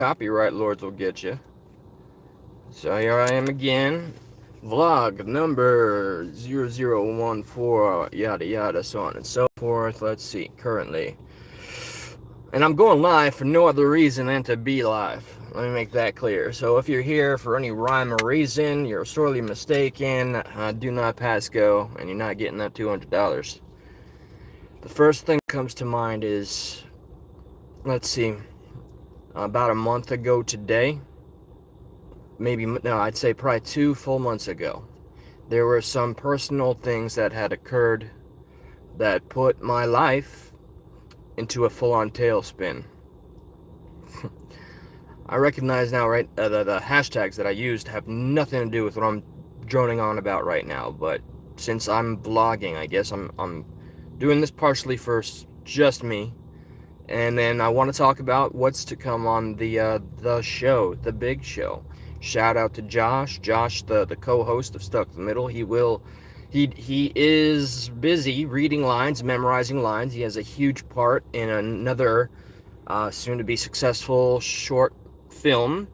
Copyright lords will get you. So here I am again. Vlog number 0014, yada yada, so on and so forth. Let's see, currently. And I'm going live for no other reason than to be live. Let me make that clear. So if you're here for any rhyme or reason, you're sorely mistaken. Do not pass go, and you're not getting that $200. The first thing that comes to mind is, let's see, about a month ago today, I'd say probably 2 full months ago, there were some personal things that had occurred that put my life into a full-on tailspin. I recognize now, right, the hashtags that I used have nothing to do with what I'm droning on about right now, but since I'm vlogging, I guess I'm doing this partially for just me, and then I want to talk about what's to come on the show, the big show. Shout out to Josh, the co-host of Stuck in the Middle. He is busy reading lines, memorizing lines. He has a huge part in another soon-to-be successful short film.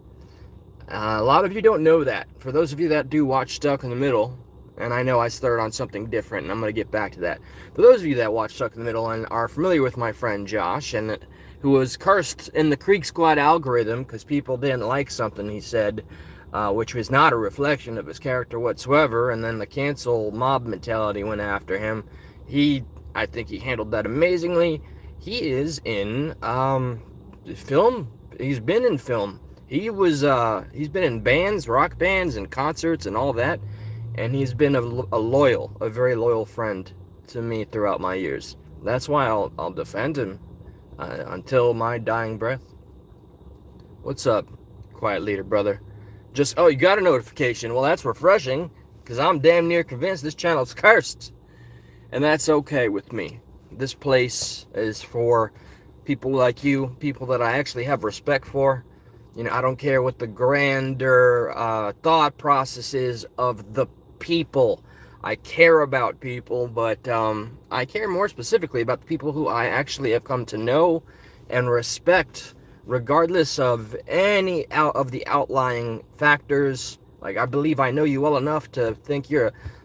A lot of you don't know that. For those of you that do watch Stuck in the Middle, and I know I started on something different, and I'm going to get back to that. For those of you that watch Stuck in the Middle and are familiar with my friend Josh, and who was cursed in the Creek Squad algorithm because people didn't like something he said, which was not a reflection of his character whatsoever, and then the cancel mob mentality went after him. I think he handled that amazingly. He is in film. He's been in film. He's been in bands, rock bands, and concerts and all that. And he's been a very loyal friend to me throughout my years. That's why I'll defend him until my dying breath. What's up, quiet leader brother? Oh, you got a notification. Well, that's refreshing, because I'm damn near convinced this channel's cursed. And that's okay with me. This place is for people like you, people that I actually have respect for. You know, I don't care what the grander thought process is of the people. I care about people, but I care more specifically about the people who I actually have come to know and respect, regardless of any of the outlying factors. Like, I believe I know you well enough to think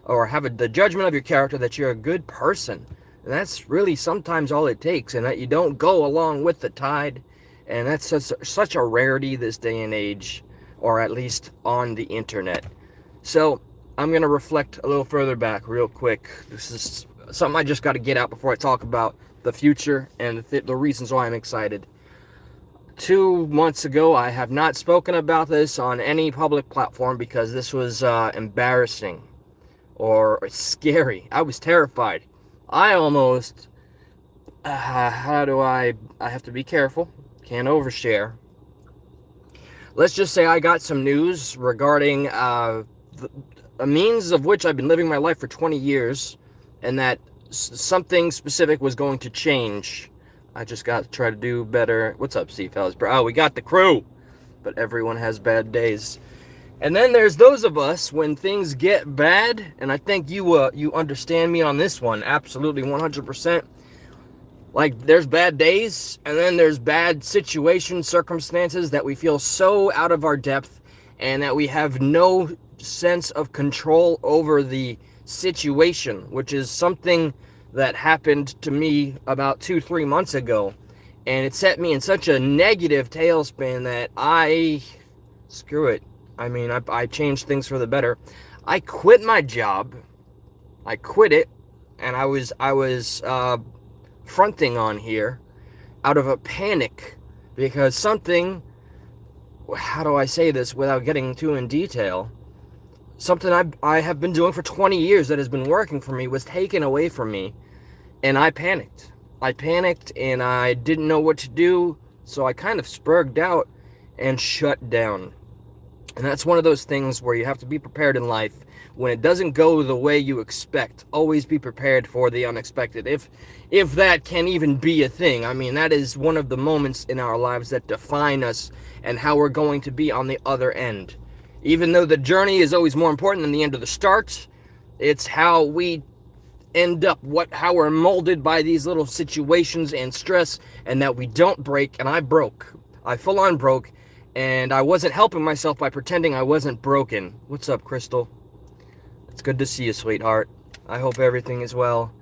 or have the judgment of your character that you're a good person. And that's really sometimes all it takes, and that you don't go along with the tide. And that's such a rarity this day and age, or at least on the internet. So I'm going to reflect a little further back real quick. This is something I just got to get out before I talk about the future and the reasons why I'm excited. 2 months ago, I have not spoken about this on any public platform because this was embarrassing or scary. I was terrified. I almost, I have to be careful. Can't overshare. Let's just say I got some news regarding a means of which I've been living my life for 20 years, and that something specific was going to change. I just got to try to do better. What's up, Fellas? Oh, we got the crew, but everyone has bad days. And then there's those of us when things get bad, and I think you understand me on this one, absolutely 100%. Like, there's bad days, and then there's bad situations, circumstances that we feel so out of our depth, and that we have no sense of control over the situation, which is something that happened to me about 2-3 months ago. And it set me in such a negative tailspin that screw it. I mean, I changed things for the better. I quit my job. I quit it, and I was fronting on here out of a panic because something, how do I say this without getting too in detail, something I have been doing for 20 years that has been working for me was taken away from me, and I panicked and I didn't know what to do, so I kind of spurged out and shut down. And that's one of those things where you have to be prepared in life. When it doesn't go the way you expect, always be prepared for the unexpected. If that can even be a thing. I mean, that is one of the moments in our lives that define us and how we're going to be on the other end. Even though the journey is always more important than the end of the start, it's how we end up, how we're molded by these little situations and stress, and that we don't break. And I full on broke, and I wasn't helping myself by pretending I wasn't broken. What's up, Crystal? It's good to see you, sweetheart. I hope everything is well.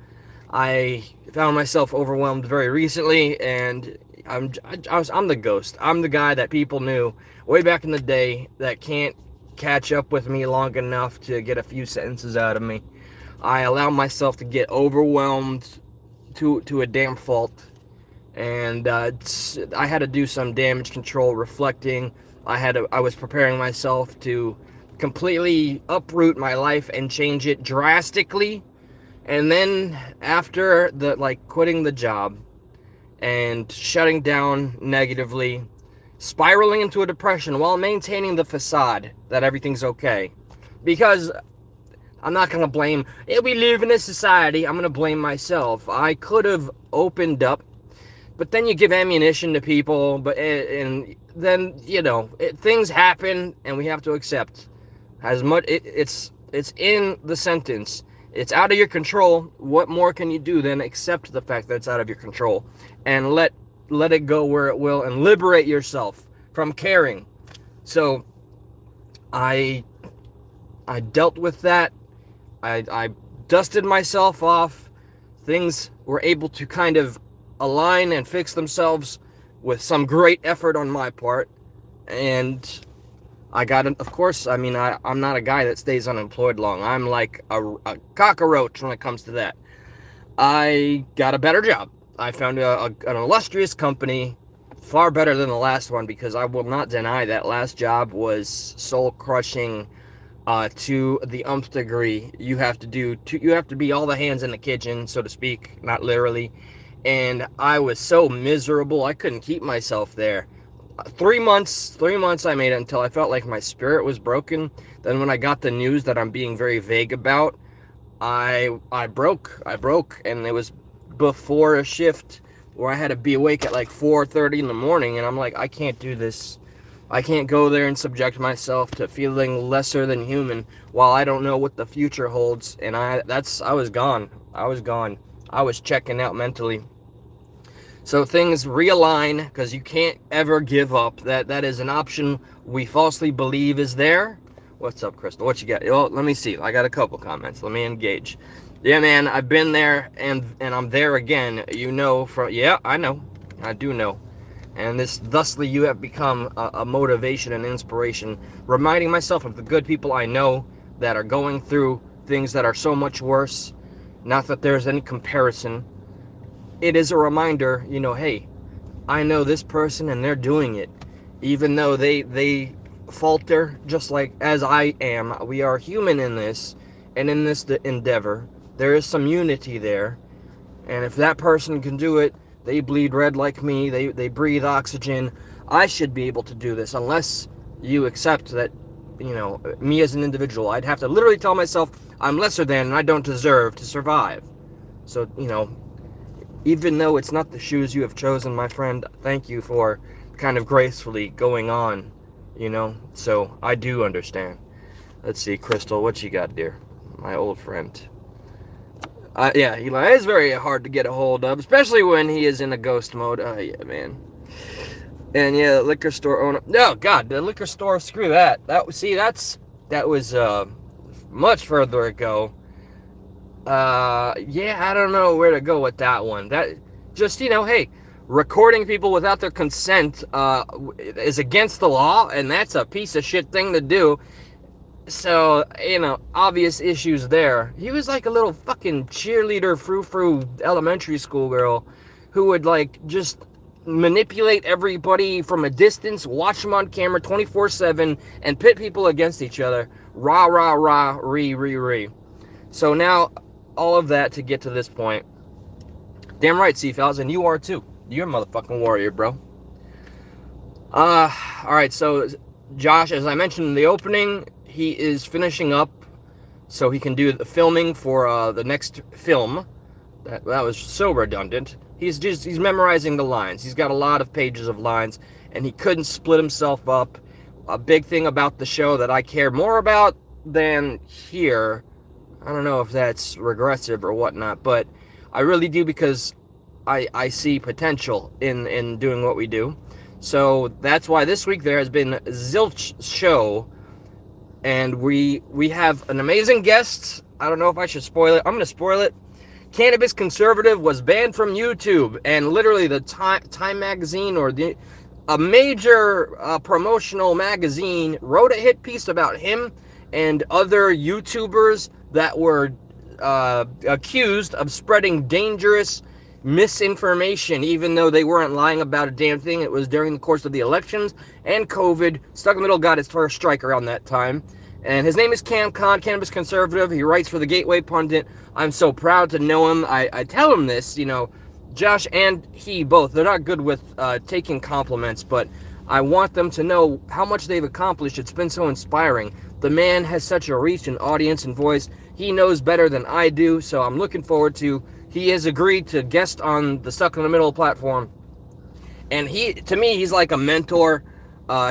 I found myself overwhelmed very recently, and I'm the ghost. I'm the guy that people knew way back in the day that can't catch up with me long enough to get a few sentences out of me. I allow myself to get overwhelmed to a damn fault, and I had to do some damage control reflecting. I was preparing myself to completely uproot my life and change it drastically. And then after quitting the job and shutting down negatively, spiraling into a depression while maintaining the facade that everything's okay. Because I'm not going to blame, we live in a society, I'm going to blame myself. I could have opened up, but then you give ammunition to people, and then, things happen, and we have to accept. It's in the sentence. It's out of your control. What more can you do than accept the fact that it's out of your control and let it go where it will and liberate yourself from caring? So I dealt with that. I dusted myself off. Things were able to kind of align and fix themselves with some great effort on my part. And I got, of course, I'm not a guy that stays unemployed long. I'm like a cockroach when it comes to that. I got a better job. I found an illustrious company, far better than the last one, because I will not deny that last job was soul-crushing to the nth degree. You have to be all the hands in the kitchen, so to speak, not literally. And I was so miserable, I couldn't keep myself there. 3 months I made it until I felt like my spirit was broken. Then when I got the news that I'm being very vague about, I broke, and it was before a shift where I had to be awake at like 4:30 in the morning, and I'm like, I can't do this. I can't go there and subject myself to feeling lesser than human while I don't know what the future holds. And I was gone. I was checking out mentally. So things realign, because you can't ever give up. That is an option we falsely believe is there. What's up, Crystal? What you got? Oh, let me see. I got a couple comments. Let me engage. Yeah, man, I've been there, and I'm there again. Yeah, I know. I do know. And thusly you have become a motivation and inspiration, reminding myself of the good people I know that are going through things that are so much worse. Not that there's any comparison. It is a reminder, hey, I know this person and they're doing it. Even though they falter just like as I am. We are human in this, and in this endeavor. There is some unity there. And if that person can do it, they bleed red like me, they breathe oxygen, I should be able to do this, unless you accept that, me as an individual. I'd have to literally tell myself I'm lesser than and I don't deserve to survive. So, even though it's not the shoes you have chosen, my friend, thank you for kind of gracefully going on, so I do understand. Let's see, Crystal, what you got, dear? My old friend. Yeah, Eli is very hard to get a hold of, especially when he is in a ghost mode. Oh, yeah, man. And yeah, the liquor store owner. No, God, the liquor store, screw that. That was much further ago. Yeah, I don't know where to go with that one. That just, hey, recording people without their consent is against the law, and that's a piece of shit thing to do. So, obvious issues there. He was like a little fucking cheerleader frou-frou elementary school girl who would just manipulate everybody from a distance, watch them on camera 24/7, and pit people against each other. Rah, rah, rah, re. So now, all of that to get to this point. Damn right, C-Fouls, and you are too. You're a motherfucking warrior, bro. Alright, so Josh, as I mentioned in the opening, he is finishing up so he can do the filming for the next film. That was so redundant. He's memorizing the lines. He's got a lot of pages of lines, and he couldn't split himself up. A big thing about the show that I care more about than here, I don't know if that's regressive or whatnot, but I really do, because I see potential in doing what we do. So that's why this week there has been zilch show, and we have an amazing guest. I don't know if I should spoil it. I'm going to spoil it. Cannabis Conservative was banned from YouTube, and literally the Time magazine, or a major promotional magazine, wrote a hit piece about him and other YouTubers that were accused of spreading dangerous misinformation, even though they weren't lying about a damn thing. It was during the course of the elections and COVID. Stuck in the Middle got his first strike around that time. And his name is Cam Khan, Cannabis Conservative. He writes for the Gateway Pundit. I'm so proud to know him. I tell him this, Josh and he both, they're not good with taking compliments, but I want them to know how much they've accomplished. It's been so inspiring. The man has such a reach and audience and voice. He knows better than I do, so I'm looking forward to. He has agreed to guest on the Stuck in the Middle platform, and to me, he's like a mentor.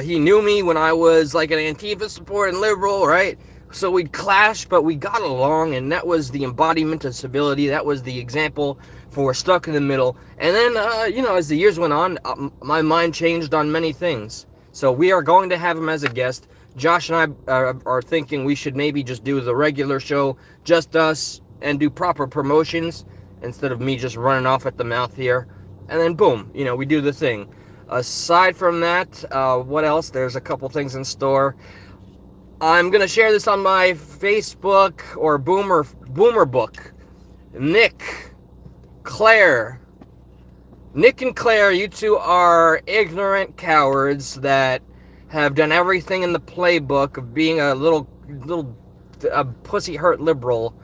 He knew me when I was like an Antifa supporter and liberal, right? So we'd clash, but we got along, and that was the embodiment of civility. That was the example for Stuck in the Middle. And then, as the years went on, my mind changed on many things. So we are going to have him as a guest. Josh and I are thinking we should maybe just do the regular show, just us, and do proper promotions instead of me just running off at the mouth here. And then boom, we do the thing. Aside from that, what else? There's a couple things in store. I'm going to share this on my Facebook or Boomer Book. Nick and Claire, you two are ignorant cowards that have done everything in the playbook of being a little pussy hurt liberal.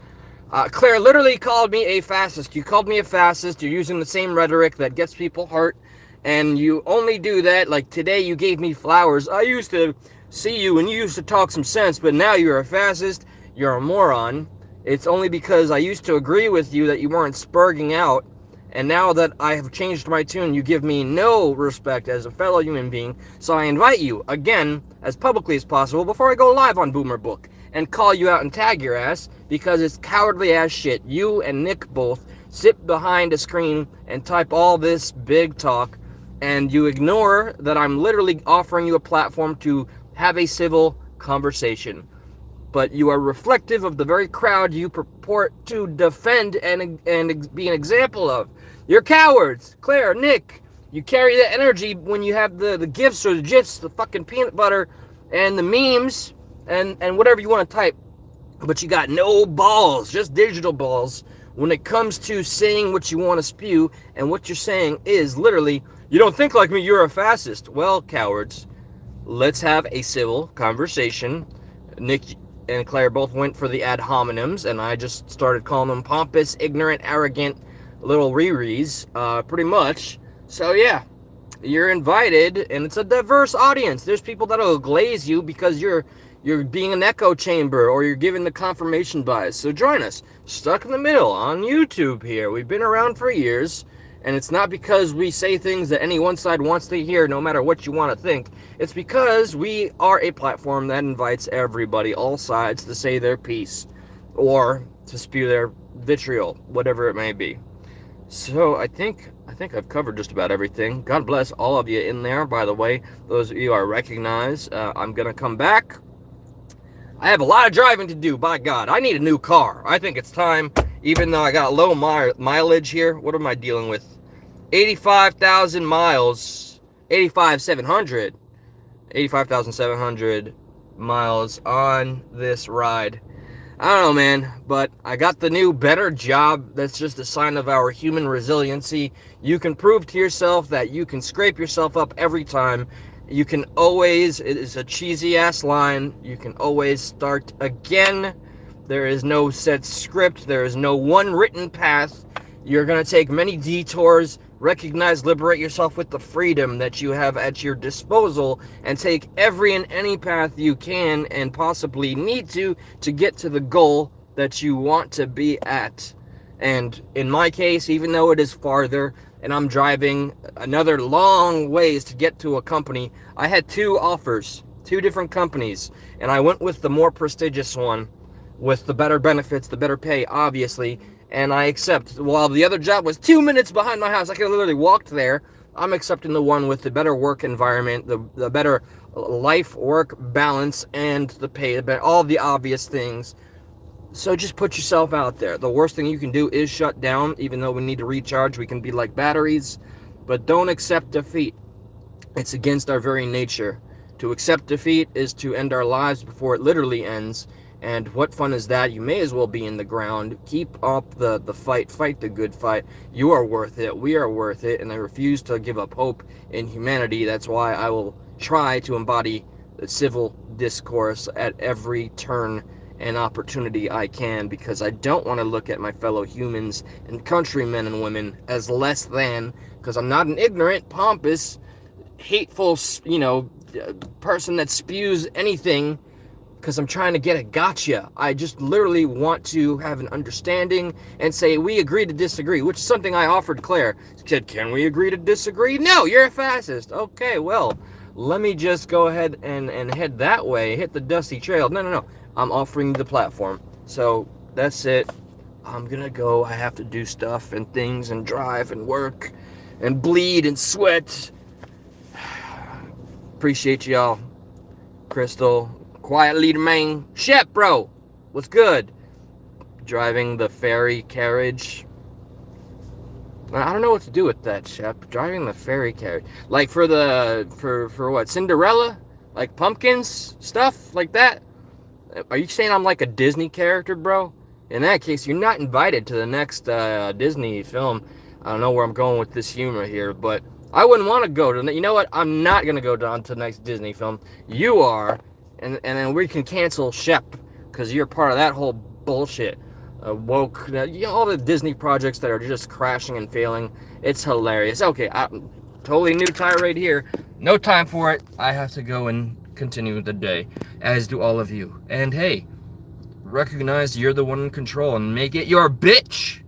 Claire literally called me a fascist. You called me a fascist. You're using the same rhetoric that gets people hurt, and you only do that. Like today, you gave me flowers. I used to see you and you used to talk some sense, but now you're a fascist. You're a moron. It's only because I used to agree with you that you weren't spurging out, and now that I have changed my tune, you give me no respect as a fellow human being. So I invite you, again, as publicly as possible, before I go live on Boomer Book, and call you out and tag your ass, because it's cowardly ass shit. You and Nick both sit behind a screen and type all this big talk, and you ignore that I'm literally offering you a platform to have a civil conversation. But you are reflective of the very crowd you purport to defend and be an example of. You're cowards. Claire, Nick, you carry that energy when you have the gifs or the gifs, the fucking peanut butter and the memes and whatever you want to type. But you got no balls, just digital balls, when it comes to saying what you want to spew. And what you're saying is literally, you don't think like me, you're a fascist. Well, cowards, let's have a civil conversation. Nick and Claire both went for the ad hominems, and I just started calling them pompous, ignorant, arrogant little Riris, pretty much. So yeah, you're invited, and it's a diverse audience. There's people that'll glaze you because you're being an echo chamber, or you're giving the confirmation bias. So join us, Stuck in the Middle, on YouTube here. We've been around for years, and it's not because we say things that any one side wants to hear, no matter what you want to think. It's because we are a platform that invites everybody, all sides, to say their piece, or to spew their vitriol, whatever it may be. So I think I've covered just about everything. God bless all of you in there, by the way. Those of you I recognize. I'm going to come back. I have a lot of driving to do, by God. I need a new car. I think it's time, even though I got low mileage here. What am I dealing with? 85,000 miles. 85,700 miles on this ride. I don't know, man, but I got the new, better job. That's just a sign of our human resiliency. You can prove to yourself that you can scrape yourself up every time. You can always, it is a cheesy-ass line, you can always start again. There is no set script. There is no one written path. You're going to take many detours. Recognize, liberate yourself with the freedom that you have at your disposal, and take every and any path you can and possibly need to get to the goal that you want to be at. And in my case, even though it is farther and I'm driving another long ways to get to a company, I had two offers, two different companies, and I went with the more prestigious one with the better benefits, the better pay, obviously. And I accept. While the other job was 2 minutes behind my house, I could have literally walked there. I'm accepting the one with the better work environment, the better life-work balance, and the pay, all the obvious things. So just put yourself out there. The worst thing you can do is shut down. Even though we need to recharge, we can be like batteries. But don't accept defeat. It's against our very nature. To accept defeat is to end our lives before it literally ends. And what fun is that? You may as well be in the ground. Keep up the fight. Fight the good fight. You are worth it. We are worth it. And I refuse to give up hope in humanity. That's why I will try to embody the civil discourse at every turn and opportunity I can, because I don't want to look at my fellow humans and countrymen and women as less than, because I'm not an ignorant, pompous, hateful, person that spews anything because I'm trying to get a gotcha. I just literally want to have an understanding and say, we agree to disagree, which is something I offered Claire. She said, can we agree to disagree? No, you're a fascist. Okay, well, let me just go ahead and head that way, hit the dusty trail. No. I'm offering the platform. So that's it. I'm gonna go. I have to do stuff and things and drive and work and bleed and sweat. Appreciate y'all. Crystal, quiet leader man. Shep, bro, what's good? Driving the ferry carriage. I don't know what to do with that, Shep. Driving the ferry carriage. Like for what? Cinderella? Like pumpkins? Stuff like that? Are you saying I'm like a Disney character, bro? In that case, you're not invited to the next Disney film. I don't know where I'm going with this humor here, but I wouldn't want to go to... You know what? I'm not going to go down to the next Disney film. You are, and then we can cancel Shep, because you're part of that whole bullshit. Woke... all the Disney projects that are just crashing and failing. It's hilarious. Okay, totally new tirade here. No time for it. I have to go and continue the day, as do all of you. And hey, recognize you're the one in control and make it your bitch.